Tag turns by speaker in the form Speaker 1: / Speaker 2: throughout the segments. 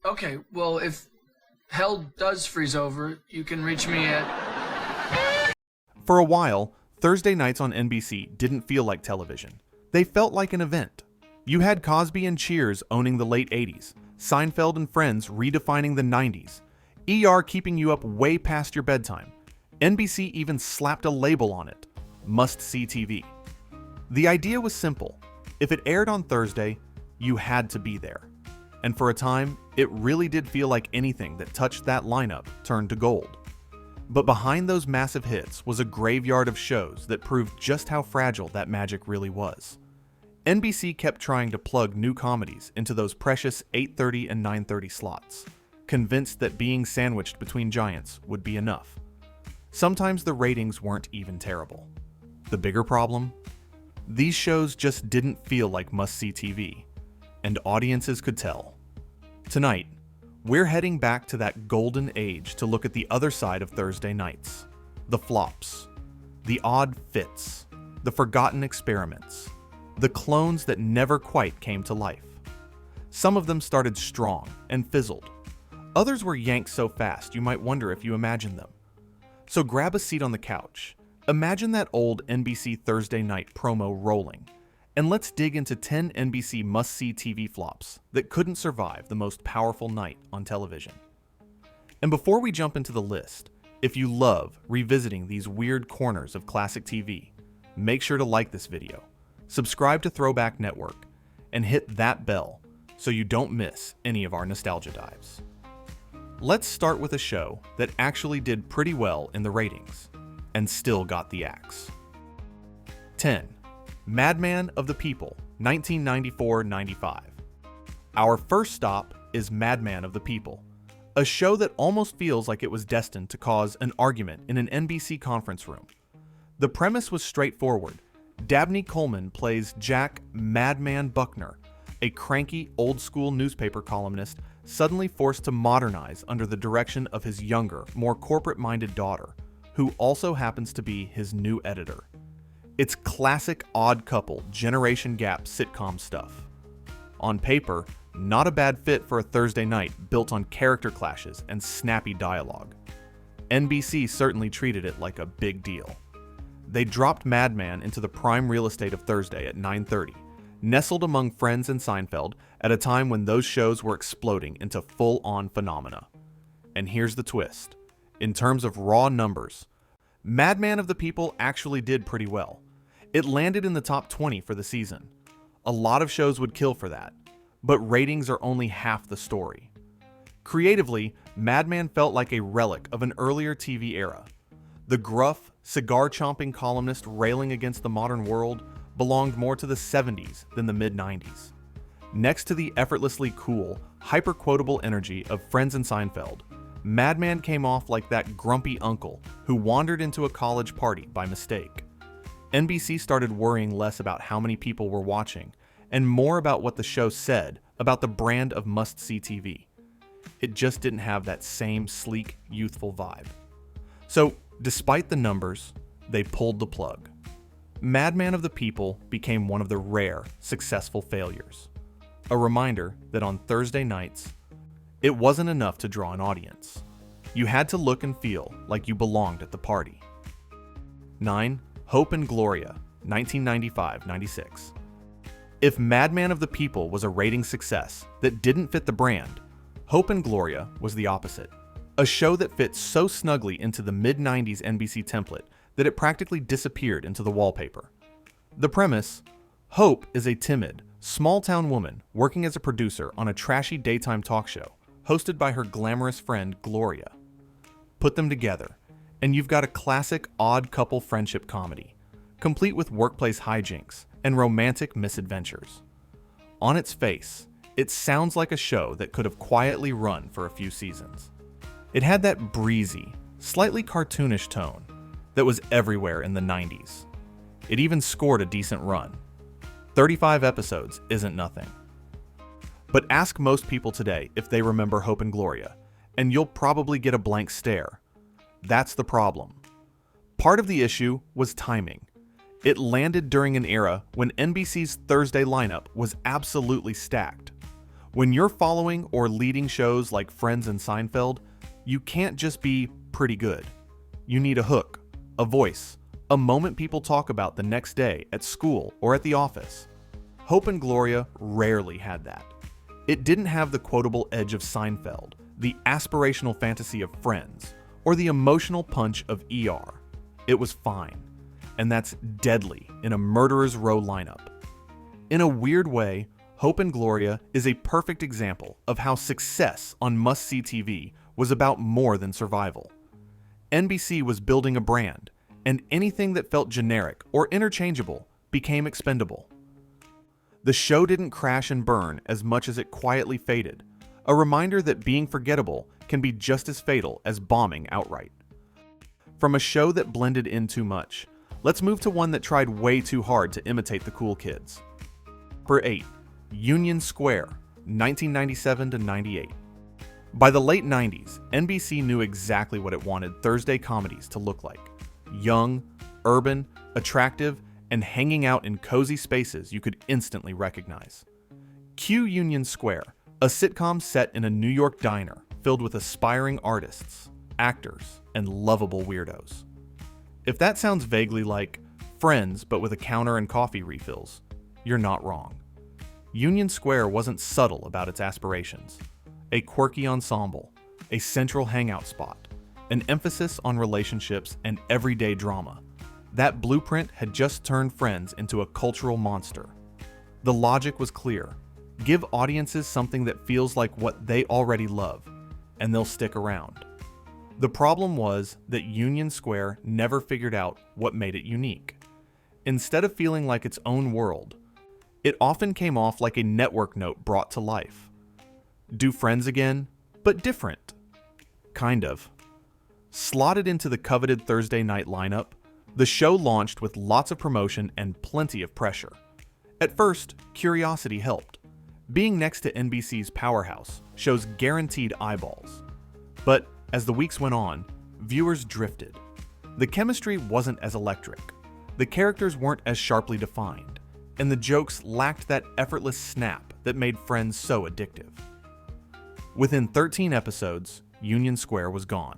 Speaker 1: Okay, well, if hell does freeze over, you can reach me at...
Speaker 2: For a while, Thursday nights on NBC didn't feel like television. They felt like an event. You had Cosby and Cheers owning the late 80s, Seinfeld and Friends redefining the 90s, ER keeping you up way past your bedtime. NBC even slapped a label on it, Must-See TV. The idea was simple. If it aired on Thursday, you had to be there. And for a time, it really did feel like anything that touched that lineup turned to gold. But behind those massive hits was a graveyard of shows that proved just how fragile that magic really was. NBC kept trying to plug new comedies into those precious 8:30 and 9:30 slots, convinced that being sandwiched between giants would be enough. Sometimes the ratings weren't even terrible. The bigger problem? These shows just didn't feel like must-see TV, and audiences could tell. Tonight, we're heading back to that golden age to look at the other side of Thursday nights. The flops, the odd fits, the forgotten experiments, the clones that never quite came to life. Some of them started strong and fizzled. Others were yanked so fast you might wonder if you imagined them. So grab a seat on the couch, imagine that old NBC Thursday night promo rolling, and let's dig into 10 NBC must-see TV flops that couldn't survive the most powerful night on television. And before we jump into the list, if you love revisiting these weird corners of classic TV, make sure to like this video, subscribe to Throwback Network, and hit that bell so you don't miss any of our nostalgia dives. Let's start with a show that actually did pretty well in the ratings and still got the axe. 10. Madman of the People, 1994-95. Our first stop is Madman of the People, a show that almost feels like it was destined to cause an argument in an NBC conference room. The premise was straightforward. Dabney Coleman plays Jack Madman Buckner, a cranky, old-school newspaper columnist suddenly forced to modernize under the direction of his younger, more corporate-minded daughter, who also happens to be his new editor. It's classic odd couple, generation gap sitcom stuff. On paper, not a bad fit for a Thursday night built on character clashes and snappy dialogue. NBC certainly treated it like a big deal. They dropped Madman into the prime real estate of Thursday at 9:30, nestled among Friends and Seinfeld at a time when those shows were exploding into full-on phenomena. And here's the twist. In terms of raw numbers, Madman of the People actually did pretty well. It landed in the top 20 for the season. A lot of shows would kill for that, but ratings are only half the story. Creatively, Madman felt like a relic of an earlier TV era. The gruff, cigar-chomping columnist railing against the modern world belonged more to the 70s than the mid-90s. Next to the effortlessly cool, hyper-quotable energy of Friends and Seinfeld, Madman came off like that grumpy uncle who wandered into a college party by mistake. NBC started worrying less about how many people were watching and more about what the show said about the brand of must-see TV. It just didn't have that same sleek, youthful vibe. So, despite the numbers, they pulled the plug. Madman of the People became one of the rare, successful failures. A reminder that on Thursday nights, it wasn't enough to draw an audience. You had to look and feel like you belonged at the party. 9. Hope and Gloria, 1995-96. If Madman of the People was a ratings success that didn't fit the brand, Hope and Gloria was the opposite. A show that fit so snugly into the mid-90s NBC template that it practically disappeared into the wallpaper. The premise: Hope is a timid, small-town woman working as a producer on a trashy daytime talk show hosted by her glamorous friend Gloria. Put them together, and you've got a classic odd couple friendship comedy, complete with workplace hijinks and romantic misadventures. On its face, it sounds like a show that could have quietly run for a few seasons. It had that breezy, slightly cartoonish tone that was everywhere in the 90s. It even scored a decent run. 35 episodes isn't nothing. But ask most people today if they remember Hope and Gloria, and you'll probably get a blank stare. That's the problem. Part of the issue was timing. It landed during an era when NBC's Thursday lineup was absolutely stacked. When you're following or leading shows like Friends and Seinfeld, you can't just be pretty good. You need a hook, a voice, a moment people talk about the next day at school or at the office. Hope and Gloria rarely had that. It didn't have the quotable edge of Seinfeld, the aspirational fantasy of Friends, or the emotional punch of ER. It was fine. And that's deadly in a murderer's row lineup. In a weird way, Hope and Gloria is a perfect example of how success on Must-See TV was about more than survival. NBC was building a brand, and anything that felt generic or interchangeable became expendable. The show didn't crash and burn as much as it quietly faded, a reminder that being forgettable can be just as fatal as bombing outright. From a show that blended in too much, let's move to one that tried way too hard to imitate the cool kids. For 8, Union Square, 1997 to 98. By the late 90s, NBC knew exactly what it wanted Thursday comedies to look like. Young, urban, attractive, and hanging out in cozy spaces you could instantly recognize. Cue Union Square, a sitcom set in a New York diner filled with aspiring artists, actors, and lovable weirdos. If that sounds vaguely like Friends but with a counter and coffee refills, you're not wrong. Union Square wasn't subtle about its aspirations. A quirky ensemble, a central hangout spot, an emphasis on relationships and everyday drama. That blueprint had just turned Friends into a cultural monster. The logic was clear. Give audiences something that feels like what they already love, and they'll stick around. The problem was that Union Square never figured out what made it unique. Instead of feeling like its own world, it often came off like a network note brought to life. Do Friends again, but different. Kind of. Slotted into the coveted Thursday night lineup, the show launched with lots of promotion and plenty of pressure. At first, curiosity helped. Being next to NBC's powerhouse shows guaranteed eyeballs. But as the weeks went on, viewers drifted. The chemistry wasn't as electric, the characters weren't as sharply defined, and the jokes lacked that effortless snap that made Friends so addictive. Within 13 episodes, Union Square was gone.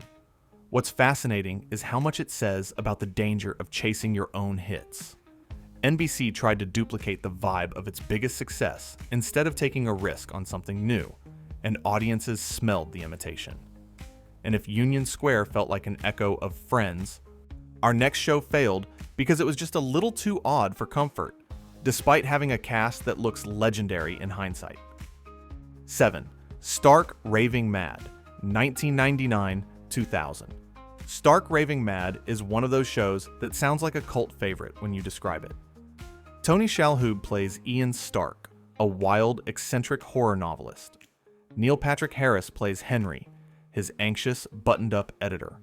Speaker 2: What's fascinating is how much it says about the danger of chasing your own hits. NBC tried to duplicate the vibe of its biggest success instead of taking a risk on something new, and audiences smelled the imitation. And if Union Square felt like an echo of Friends, our next show failed because it was just a little too odd for comfort, despite having a cast that looks legendary in hindsight. 7. Stark Raving Mad, 1999-2000. Stark Raving Mad is one of those shows that sounds like a cult favorite when you describe it. Tony Shalhoub plays Ian Stark, a wild, eccentric horror novelist. Neil Patrick Harris plays Henry, his anxious, buttoned-up editor.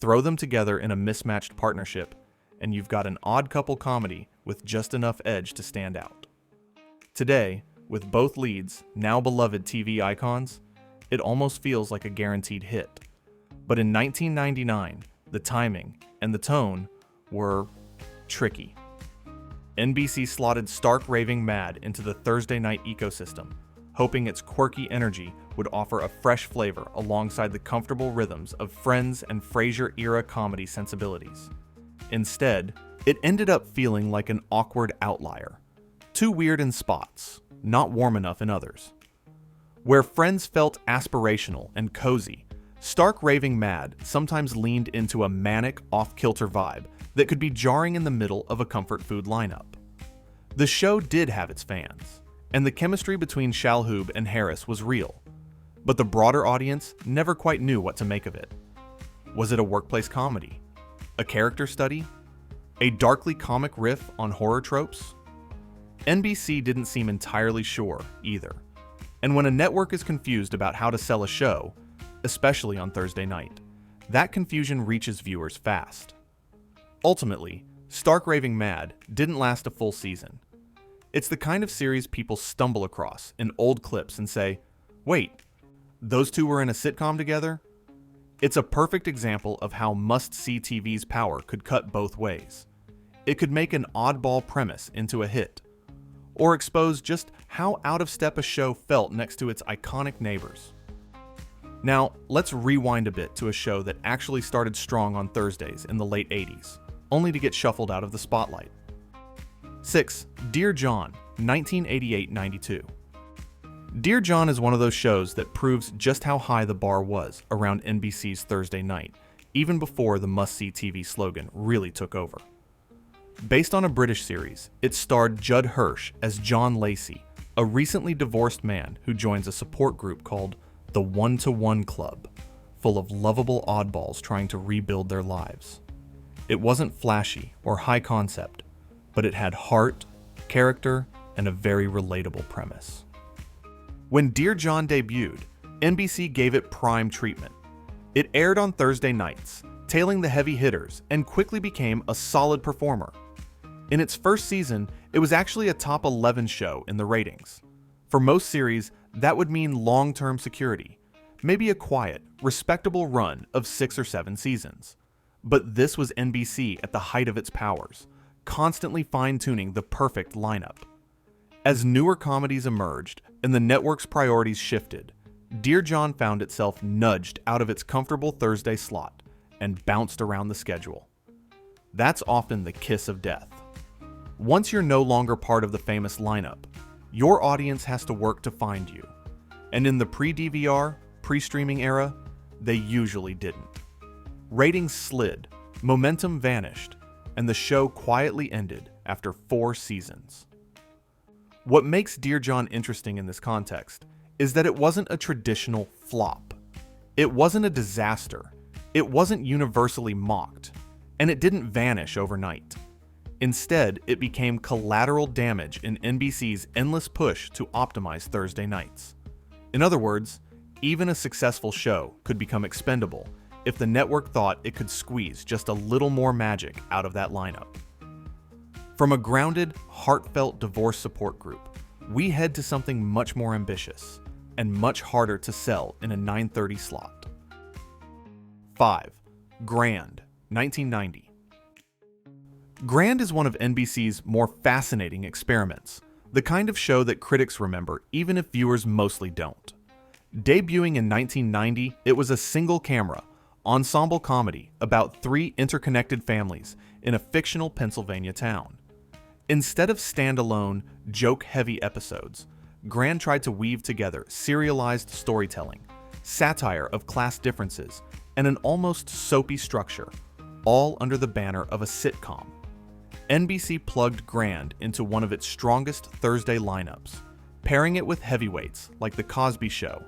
Speaker 2: Throw them together in a mismatched partnership, and you've got an odd couple comedy with just enough edge to stand out. Today, with both leads now beloved TV icons, it almost feels like a guaranteed hit. But in 1999, the timing and the tone were tricky. NBC slotted Stark Raving Mad into the Thursday night ecosystem, hoping its quirky energy would offer a fresh flavor alongside the comfortable rhythms of Friends and Frasier-era comedy sensibilities. Instead, it ended up feeling like an awkward outlier. Too weird in spots, not warm enough in others. Where Friends felt aspirational and cozy, Stark Raving Mad sometimes leaned into a manic, off-kilter vibe that could be jarring in the middle of a comfort food lineup. The show did have its fans, and the chemistry between Shalhoub and Harris was real, but the broader audience never quite knew what to make of it. Was it a workplace comedy? A character study? A darkly comic riff on horror tropes? NBC didn't seem entirely sure either, and when a network is confused about how to sell a show, especially on Thursday night, that confusion reaches viewers fast. Ultimately, Stark Raving Mad didn't last a full season. It's the kind of series people stumble across in old clips and say, wait, those two were in a sitcom together? It's a perfect example of how Must-See TV's power could cut both ways. It could make an oddball premise into a hit, or expose just how out of step a show felt next to its iconic neighbors. Now, let's rewind a bit to a show that actually started strong on Thursdays in the late 80s, only to get shuffled out of the spotlight. 6. Dear John, 1988-92. Dear John is one of those shows that proves just how high the bar was around NBC's Thursday night, even before the Must-See TV slogan really took over. Based on a British series, it starred Judd Hirsch as John Lacey, a recently divorced man who joins a support group called the One-to-One Club, full of lovable oddballs trying to rebuild their lives. It wasn't flashy or high concept, but it had heart, character, and a very relatable premise. When Dear John debuted, NBC gave it prime treatment. It aired on Thursday nights, tailing the heavy hitters, and quickly became a solid performer. In its first season, it was actually a top 11 show in the ratings. For most series, that would mean long-term security, maybe a quiet, respectable run of 6 or 7 seasons. But this was NBC at the height of its powers, constantly fine-tuning the perfect lineup. As newer comedies emerged and the network's priorities shifted, Dear John found itself nudged out of its comfortable Thursday slot and bounced around the schedule. That's often the kiss of death. Once you're no longer part of the famous lineup, your audience has to work to find you. And in the pre-DVR, pre-streaming era, they usually didn't. Ratings slid, momentum vanished, and the show quietly ended after 4 seasons. What makes Dear John interesting in this context is that it wasn't a traditional flop. It wasn't a disaster. It wasn't universally mocked, and it didn't vanish overnight. Instead, it became collateral damage in NBC's endless push to optimize Thursday nights. In other words, even a successful show could become expendable if the network thought it could squeeze just a little more magic out of that lineup. From a grounded, heartfelt divorce support group, we head to something much more ambitious and much harder to sell in a 9:30 slot. 5. Grand, 1990. Grand is one of NBC's more fascinating experiments, the kind of show that critics remember even if viewers mostly don't. Debuting in 1990, it was a single-camera, ensemble comedy about 3 interconnected families in a fictional Pennsylvania town. Instead of standalone, joke-heavy episodes, Grand tried to weave together serialized storytelling, satire of class differences, and an almost soapy structure, all under the banner of a sitcom. NBC plugged Grand into one of its strongest Thursday lineups, pairing it with heavyweights like The Cosby Show,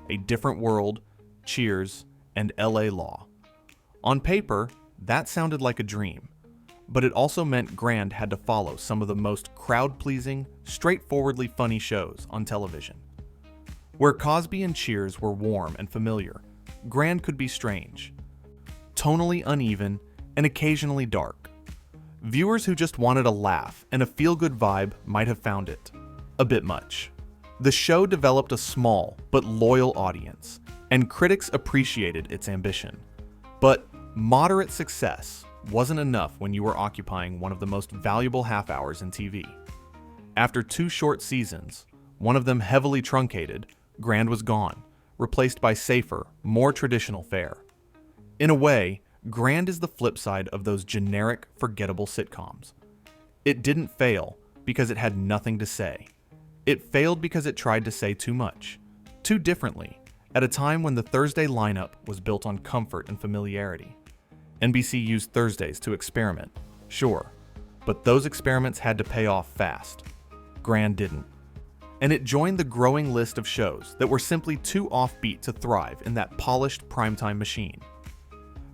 Speaker 2: A Different World, Cheers, and LA Law. On paper, that sounded like a dream, but it also meant Grand had to follow some of the most crowd-pleasing, straightforwardly funny shows on television. Where Cosby and Cheers were warm and familiar, Grand could be strange, tonally uneven, and occasionally dark. Viewers who just wanted a laugh and a feel-good vibe might have found it a bit much. The show developed a small but loyal audience, and critics appreciated its ambition. But moderate success wasn't enough when you were occupying one of the most valuable half hours in TV. After 2 short seasons, one of them heavily truncated, Grand was gone, replaced by safer, more traditional fare. In a way, Grand is the flip side of those generic, forgettable sitcoms. It didn't fail because it had nothing to say. It failed because it tried to say too much, too differently, at a time when the Thursday lineup was built on comfort and familiarity. NBC used Thursdays to experiment, sure, but those experiments had to pay off fast. Grand didn't. And it joined the growing list of shows that were simply too offbeat to thrive in that polished primetime machine.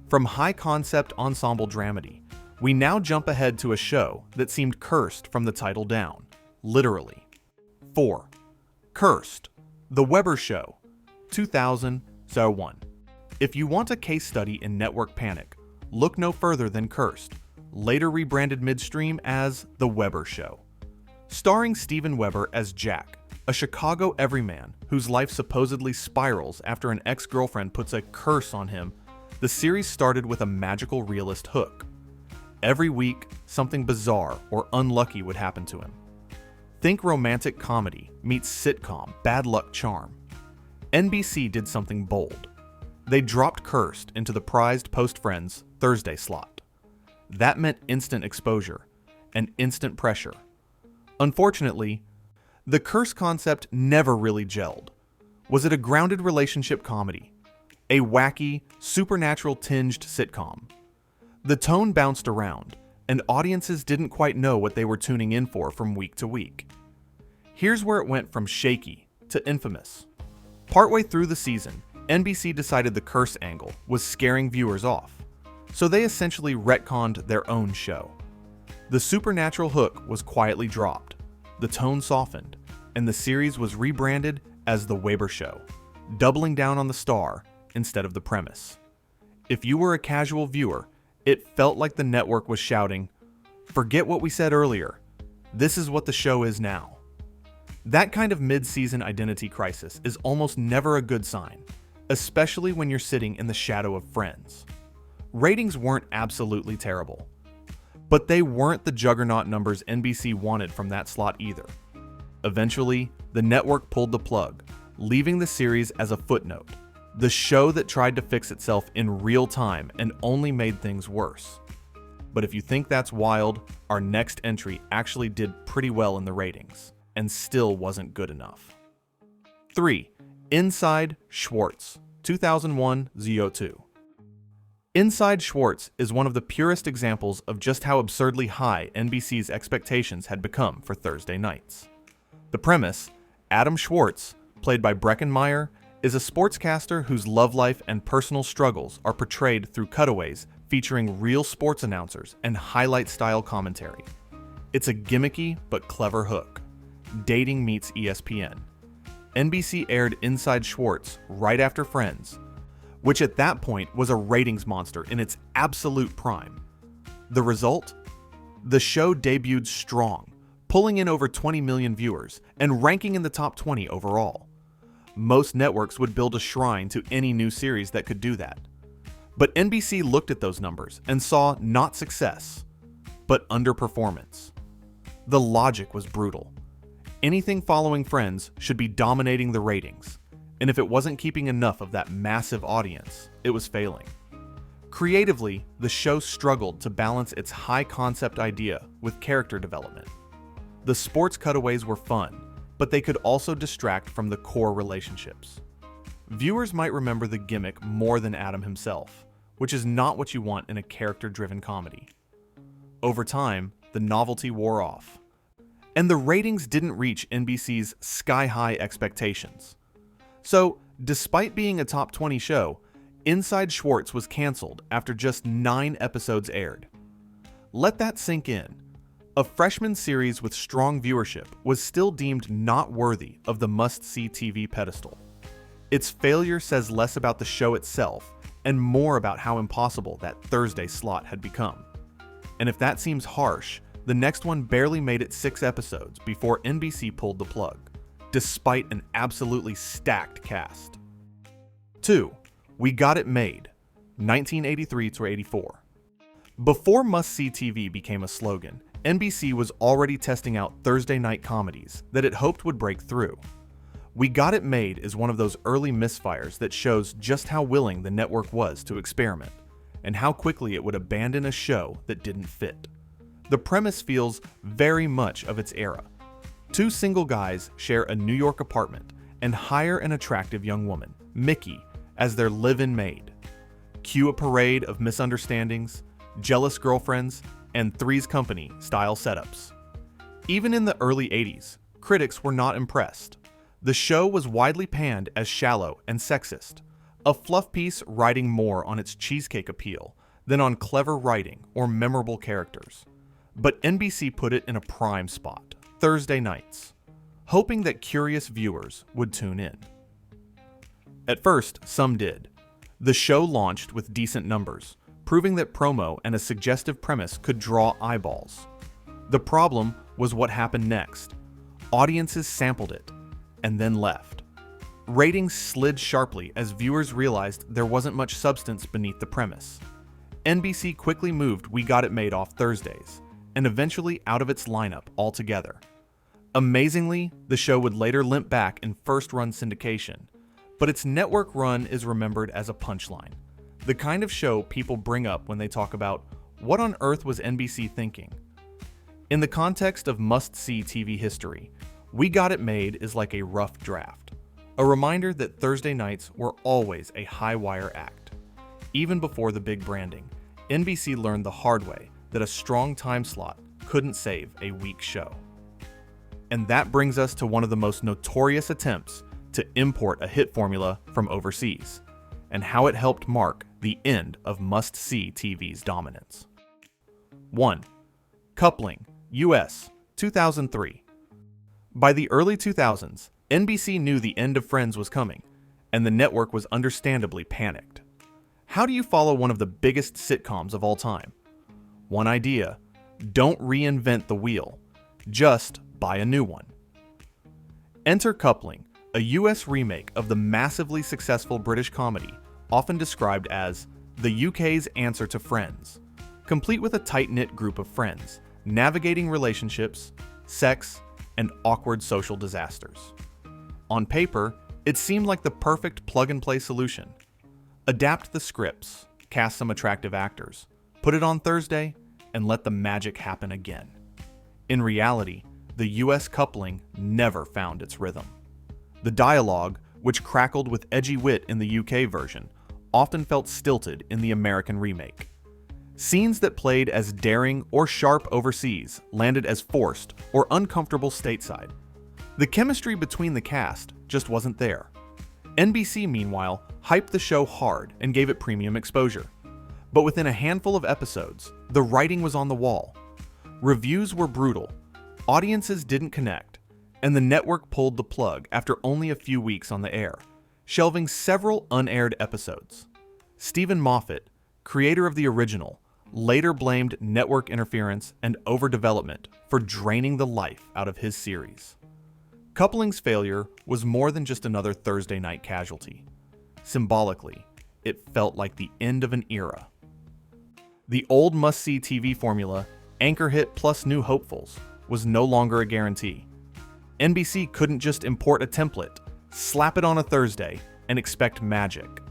Speaker 2: From high-concept ensemble dramedy, we now jump ahead to a show that seemed cursed from the title down, literally. 4. Cursed, The Weber Show, 2001. If you want a case study in network panic, look no further than Cursed, later rebranded midstream as The Weber Show. Starring Steven Weber as Jack, a Chicago everyman whose life supposedly spirals after an ex-girlfriend puts a curse on him, the series started with a magical realist hook. Every week, something bizarre or unlucky would happen to him. Think romantic comedy meets sitcom bad luck charm. NBC did something bold. They dropped Cursed into the prized post-Friends Thursday slot. That meant instant exposure and instant pressure. Unfortunately, the Curse concept never really gelled. Was it a grounded relationship comedy? A wacky, supernatural-tinged sitcom? The tone bounced around, and audiences didn't quite know what they were tuning in for from week to week. Here's where it went from shaky to infamous. Partway through the season, NBC decided the Curse angle was scaring viewers off, so they essentially retconned their own show. The supernatural hook was quietly dropped, the tone softened, and the series was rebranded as The Weber Show, doubling down on the star instead of the premise. If you were a casual viewer, it felt like the network was shouting, "Forget what we said earlier. This is what the show is now." That kind of mid-season identity crisis is almost never a good sign, especially when you're sitting in the shadow of Friends. Ratings weren't absolutely terrible, but they weren't the juggernaut numbers NBC wanted from that slot either. Eventually, the network pulled the plug, leaving the series as a footnote, the show that tried to fix itself in real time and only made things worse. But if you think that's wild, our next entry actually did pretty well in the ratings, and still wasn't good enough. 3. Inside Schwartz, 2001 ZO2. Inside Schwartz is one of the purest examples of just how absurdly high NBC's expectations had become for Thursday nights. The premise, Adam Schwartz, played by Breckin Meyer, is a sportscaster whose love life and personal struggles are portrayed through cutaways featuring real sports announcers and highlight-style commentary. It's a gimmicky but clever hook. Dating meets ESPN. NBC aired Inside Schwartz right after Friends, which at that point was a ratings monster in its absolute prime. The result? The show debuted strong, pulling in over 20 million viewers and ranking in the top 20 overall. Most networks would build a shrine to any new series that could do that. But NBC looked at those numbers and saw not success, but underperformance. The logic was brutal. Anything following Friends should be dominating the ratings, and if it wasn't keeping enough of that massive audience, it was failing. Creatively, the show struggled to balance its high-concept idea with character development. The sports cutaways were fun, but they could also distract from the core relationships. Viewers might remember the gimmick more than Adam himself, which is not what you want in a character-driven comedy. Over time, the novelty wore off, and the ratings didn't reach NBC's sky-high expectations. So, despite being a top 20 show, Inside Schwartz was canceled after just 9 episodes aired. Let that sink in. A freshman series with strong viewership was still deemed not worthy of the Must-See TV pedestal. Its failure says less about the show itself and more about how impossible that Thursday slot had become. And if that seems harsh, the next one barely made it 6 episodes before NBC pulled the plug, despite an absolutely stacked cast. 2. We Got It Made, 1983-84. Before Must-See TV became a slogan, NBC was already testing out Thursday night comedies that it hoped would break through. We Got It Made is one of those early misfires that shows just how willing the network was to experiment, and how quickly it would abandon a show that didn't fit. The premise feels very much of its era. 2 single guys share a New York apartment and hire an attractive young woman, Mickey, as their live-in maid. Cue a parade of misunderstandings, jealous girlfriends, and Three's Company style setups. Even in the early 80s, critics were not impressed. The show was widely panned as shallow and sexist, a fluff piece riding more on its cheesecake appeal than on clever writing or memorable characters. But NBC put it in a prime spot, Thursday nights, hoping that curious viewers would tune in. At first, some did. The show launched with decent numbers, proving that promo and a suggestive premise could draw eyeballs. The problem was what happened next. Audiences sampled it, and then left. Ratings slid sharply as viewers realized there wasn't much substance beneath the premise. NBC quickly moved We Got It Made off Thursdays, and eventually out of its lineup altogether. Amazingly, the show would later limp back in first-run syndication, but its network run is remembered as a punchline, the kind of show people bring up when they talk about what on earth was NBC thinking. In the context of must-see TV history, We Got It Made is like a rough draft, a reminder that Thursday nights were always a high-wire act. Even before the big branding, NBC learned the hard way that a strong time slot couldn't save a weak show. And that brings us to one of the most notorious attempts to import a hit formula from overseas, and how it helped mark the end of must-see TV's dominance. 1. Coupling, US, 2003. By the early 2000s, NBC knew the end of Friends was coming, and the network was understandably panicked. How do you follow one of the biggest sitcoms of all time? One idea: don't reinvent the wheel, just buy a new one. Enter Coupling, a US remake of the massively successful British comedy, often described as the UK's answer to Friends, complete with a tight-knit group of friends, navigating relationships, sex, and awkward social disasters. On paper, it seemed like the perfect plug-and-play solution. Adapt the scripts, cast some attractive actors, put it on Thursday, and let the magic happen again. In reality, the US coupling never found its rhythm. The dialogue, which crackled with edgy wit in the UK version, often felt stilted in the American remake. Scenes that played as daring or sharp overseas landed as forced or uncomfortable stateside. The chemistry between the cast just wasn't there. NBC, meanwhile, hyped the show hard and gave it premium exposure. But within a handful of episodes, the writing was on the wall. Reviews were brutal, audiences didn't connect, and the network pulled the plug after only a few weeks on the air, shelving several unaired episodes. Stephen Moffat, creator of the original, later blamed network interference and overdevelopment for draining the life out of his series. Coupling's failure was more than just another Thursday night casualty. Symbolically, it felt like the end of an era. The old must-see TV formula, anchor hit plus new hopefuls, was no longer a guarantee. NBC couldn't just import a template, slap it on a Thursday, and expect magic.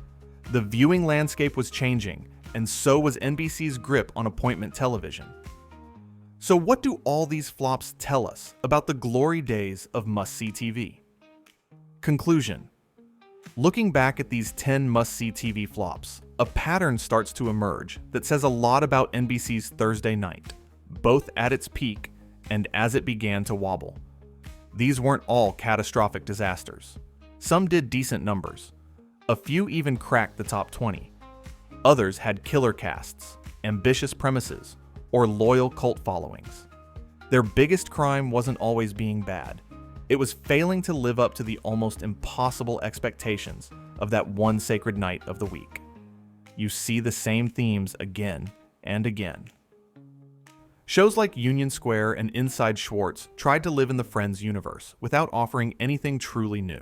Speaker 2: The viewing landscape was changing, and so was NBC's grip on appointment television. So what do all these flops tell us about the glory days of must-see TV? Conclusion. Looking back at these 10 must-see TV flops, a pattern starts to emerge that says a lot about NBC's Thursday night, both at its peak and as it began to wobble. These weren't all catastrophic disasters. Some did decent numbers. A few even cracked the top 20. Others had killer casts, ambitious premises, or loyal cult followings. Their biggest crime wasn't always being bad. It was failing to live up to the almost impossible expectations of that one sacred night of the week. You see the same themes again and again. Shows like Union Square and Inside Schwartz tried to live in the Friends universe without offering anything truly new.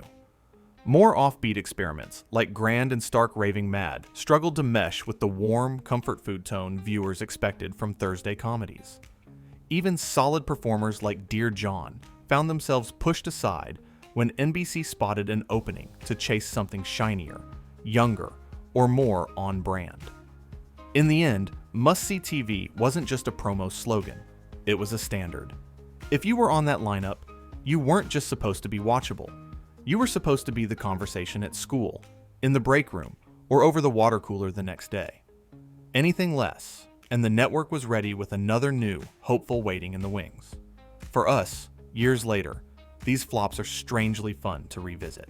Speaker 2: More offbeat experiments, like Grand and Stark Raving Mad, struggled to mesh with the warm, comfort food tone viewers expected from Thursday comedies. Even solid performers like Dear John found themselves pushed aside when NBC spotted an opening to chase something shinier, younger, or more on-brand. In the end, must-see TV wasn't just a promo slogan, it was a standard. If you were on that lineup, you weren't just supposed to be watchable. You were supposed to be the conversation at school, in the break room, or over the water cooler the next day. Anything less, and the network was ready with another new, hopeful waiting in the wings. For us, years later, these flops are strangely fun to revisit.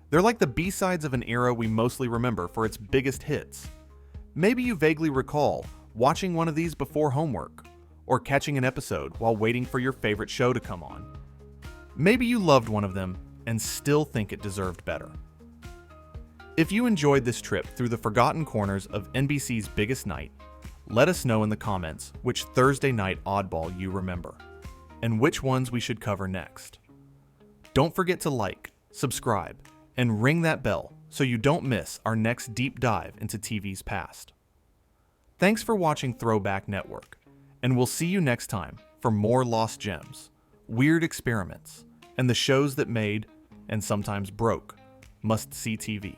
Speaker 2: They're like the B-sides of an era we mostly remember for its biggest hits. Maybe you vaguely recall watching one of these before homework, or catching an episode while waiting for your favorite show to come on. Maybe you loved one of them and still think it deserved better. If you enjoyed this trip through the forgotten corners of NBC's biggest night, let us know in the comments which Thursday night oddball you remember, and which ones we should cover next. Don't forget to like, subscribe, and ring that bell so you don't miss our next deep dive into TV's past. Thanks for watching Throwback Network, and we'll see you next time for more lost gems, weird experiments, and the shows that made, and sometimes broke, Must-See TV.